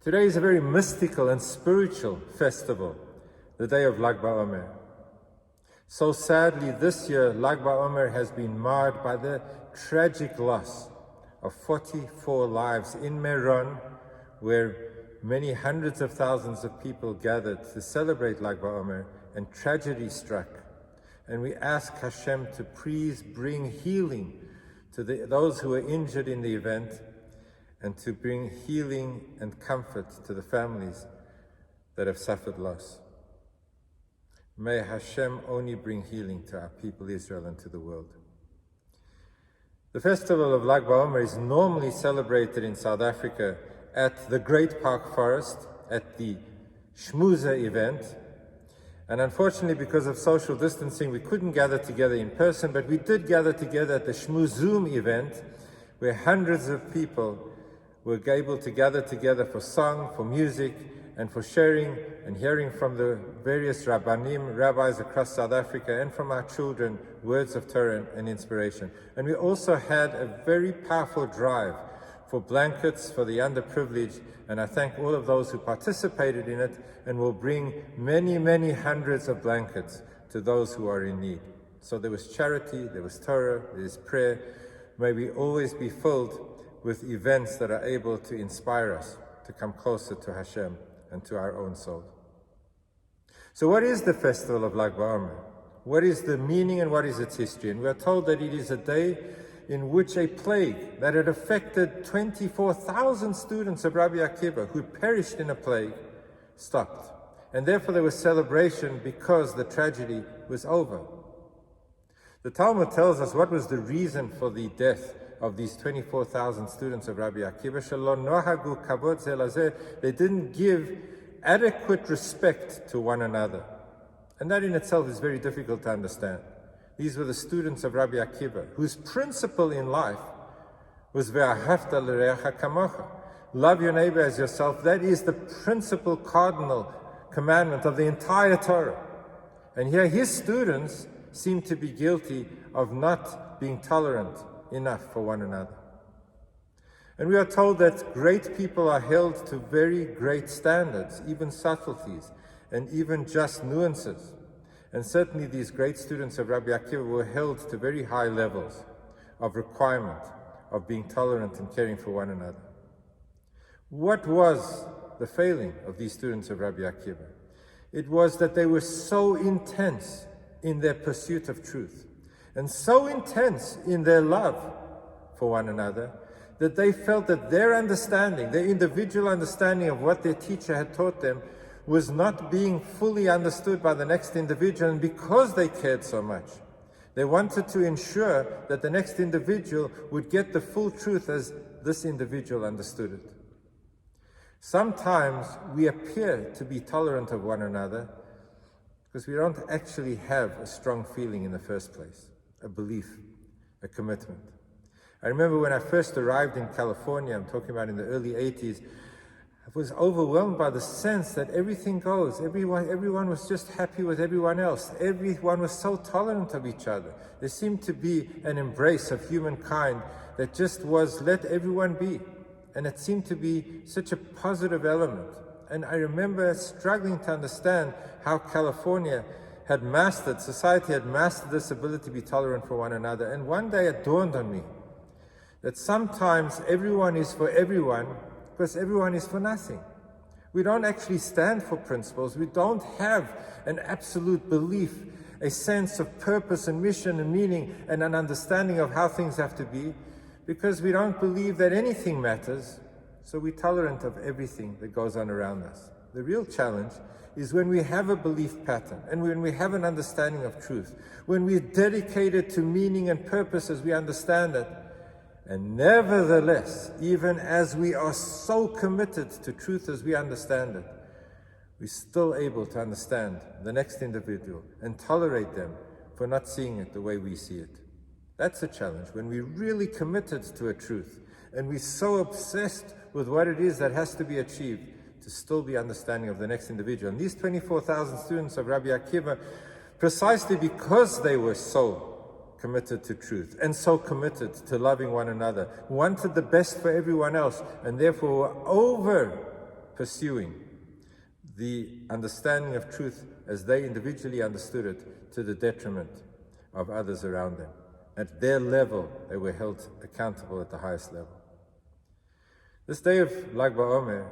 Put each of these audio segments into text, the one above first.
Today is a very mystical and spiritual festival, the day of Lag BaOmer. So sadly, this year, Lag BaOmer has been marred by the tragic loss of 44 lives in Meron, where many hundreds of thousands of people gathered to celebrate Lag BaOmer, and tragedy struck. And we ask Hashem to please bring healing to those who were injured in the event, and to bring healing and comfort to the families that have suffered loss. May Hashem only bring healing to our people Israel and to the world. The festival of Lag BaOmer is normally celebrated in South Africa at the Great Park Forest, at the Shmuza event. And unfortunately, because of social distancing, we couldn't gather together in person, but we did gather together at the Shmuzum event, where hundreds of people were able to gather together for song, for music, and for sharing and hearing from the various rabbis across South Africa, and from our children, words of Torah and inspiration. And we also had a very powerful drive for blankets for the underprivileged, and I thank all of those who participated in it, and will bring many, many hundreds of blankets to those who are in need. So there was charity, there was Torah, there is prayer. May we always be filled with events that are able to inspire us to come closer to Hashem and to our own soul. So what is the festival of Lag BaOmer? What is the meaning and what is its history? And we are told that it is a day in which a plague that had affected 24,000 students of Rabbi Akiva who perished in a plague stopped. And therefore there was celebration because the tragedy was over. The Talmud tells us what was the reason for the death of these 24,000 students of Rabbi Akiva. They didn't give adequate respect to one another. And that in itself is very difficult to understand. These were the students of Rabbi Akiva, whose principle in life was ve'ahavta l'reacha kamocha. Love your neighbor as yourself. That is the principal cardinal commandment of the entire Torah. And here his students seem to be guilty of not being tolerant enough for one another. And we are told that great people are held to very great standards, even subtleties, and even just nuances. And certainly these great students of Rabbi Akiva were held to very high levels of requirement, of being tolerant and caring for one another. What was the failing of these students of Rabbi Akiva? It was that they were so intense in their pursuit of truth, and so intense in their love for one another, that they felt that their understanding, their individual understanding of what their teacher had taught them, was not being fully understood by the next individual. And because they cared so much, they wanted to ensure that the next individual would get the full truth as this individual understood it. Sometimes we appear to be tolerant of one another because we don't actually have a strong feeling in the first place, a belief, a commitment. I remember when I first arrived in California, I'm talking about in the early 80s, I was overwhelmed by the sense that everything goes. Everyone was just happy with everyone else. Everyone was so tolerant of each other. There seemed to be an embrace of humankind that just was let everyone be. And it seemed to be such a positive element. And I remember struggling to understand how California had mastered, society had mastered this ability to be tolerant for one another. And one day it dawned on me that sometimes everyone is for everyone because everyone is for nothing. We don't actually stand for principles. We don't have an absolute belief, a sense of purpose and mission and meaning and an understanding of how things have to be, because we don't believe that anything matters, so we're tolerant of everything that goes on around us. The real challenge is when we have a belief pattern and when we have an understanding of truth, when we're dedicated to meaning and purpose as we understand it, and nevertheless, even as we are so committed to truth as we understand it, we're still able to understand the next individual and tolerate them for not seeing it the way we see it. That's a challenge, when we're really committed to a truth and we're so obsessed with what it is that has to be achieved, to still be understanding of the next individual. And these 24,000 students of Rabbi Akiva, precisely because they were so committed to truth and so committed to loving one another, wanted the best for everyone else, and therefore were over pursuing the understanding of truth as they individually understood it, to the detriment of others around them. At their level, they were held accountable at the highest level. This day of Lag BaOmer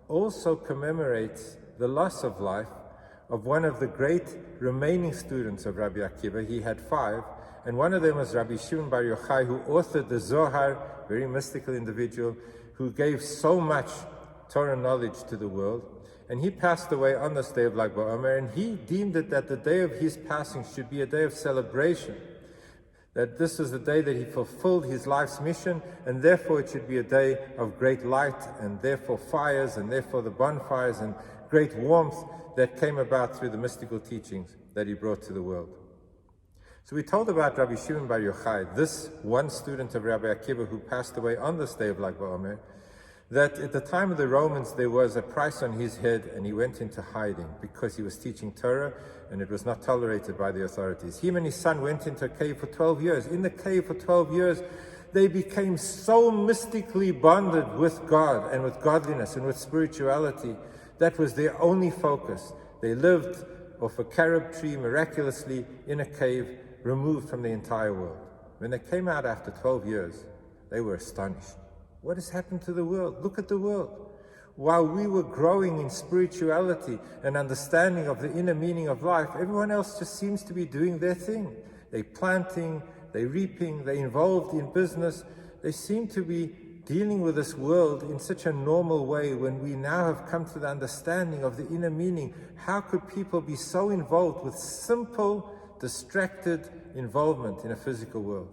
also commemorates the loss of life of one of the great remaining students of Rabbi Akiva. He had 5, and one of them was Rabbi Shimon Bar Yochai, who authored the Zohar, very mystical individual, who gave so much Torah knowledge to the world. And he passed away on this day of Lag BaOmer, and he deemed it that the day of his passing should be a day of celebration, that this is the day that he fulfilled his life's mission, and therefore it should be a day of great light, and therefore fires, and therefore the bonfires, and great warmth that came about through the mystical teachings that he brought to the world. So we told about Rabbi Shimon Bar Yochai, this one student of Rabbi Akiva who passed away on this day of Lag BaOmer, that at the time of the Romans there was a price on his head, and he went into hiding because he was teaching Torah and it was not tolerated by the authorities. Him and his son went into a cave for 12 years. In the cave for 12 years, they became so mystically bonded with God and with godliness and with spirituality. That was their only focus. They lived off a carob tree miraculously in a cave, removed from the entire world. When they came out after 12 years, they were astonished. What has happened to the world? Look at the world. While we were growing in spirituality and understanding of the inner meaning of life, everyone else just seems to be doing their thing. They're planting, they're reaping, they're involved in business. They seem to be dealing with this world in such a normal way. When we now have come to the understanding of the inner meaning, how could people be so involved with simple, distracted involvement in a physical world?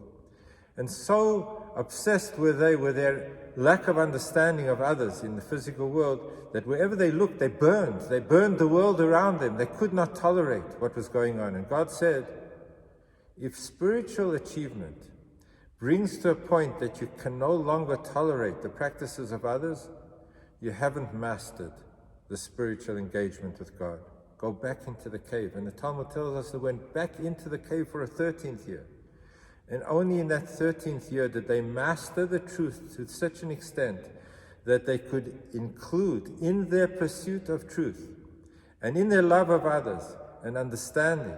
And so obsessed were they with their lack of understanding of others in the physical world that wherever they looked, they burned. They burned the world around them. They could not tolerate what was going on. And God said, if spiritual achievement brings to a point that you can no longer tolerate the practices of others, you haven't mastered the spiritual engagement with God. Go back into the cave. And the Talmud tells us they went back into the cave for a 13th year. And only in that 13th year did they master the truth to such an extent that they could include in their pursuit of truth and in their love of others an understanding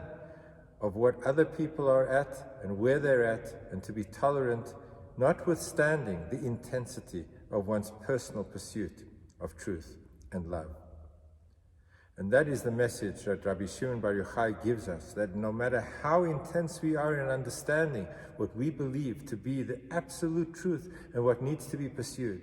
of what other people are at and where they're at, and to be tolerant, notwithstanding the intensity of one's personal pursuit of truth and love. And that is the message that Rabbi Shimon Bar Yochai gives us, that no matter how intense we are in understanding what we believe to be the absolute truth and what needs to be pursued,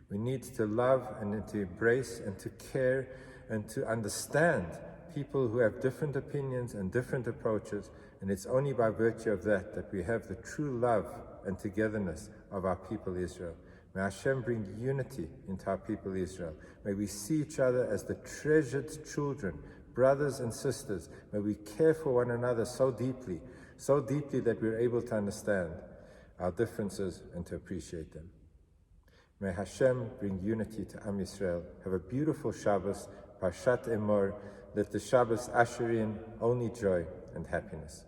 we need to love and to embrace and to care and to understand people who have different opinions and different approaches. And it's only by virtue of that that we have the true love and togetherness of our people Israel. May Hashem bring unity into our people Israel. May we see each other as the treasured children, brothers and sisters. May we care for one another so deeply that we're able to understand our differences and to appreciate them. May Hashem bring unity to Am Yisrael. Have a beautiful Shabbos, Parshat Emor. Let the Shabbos usher in only joy and happiness.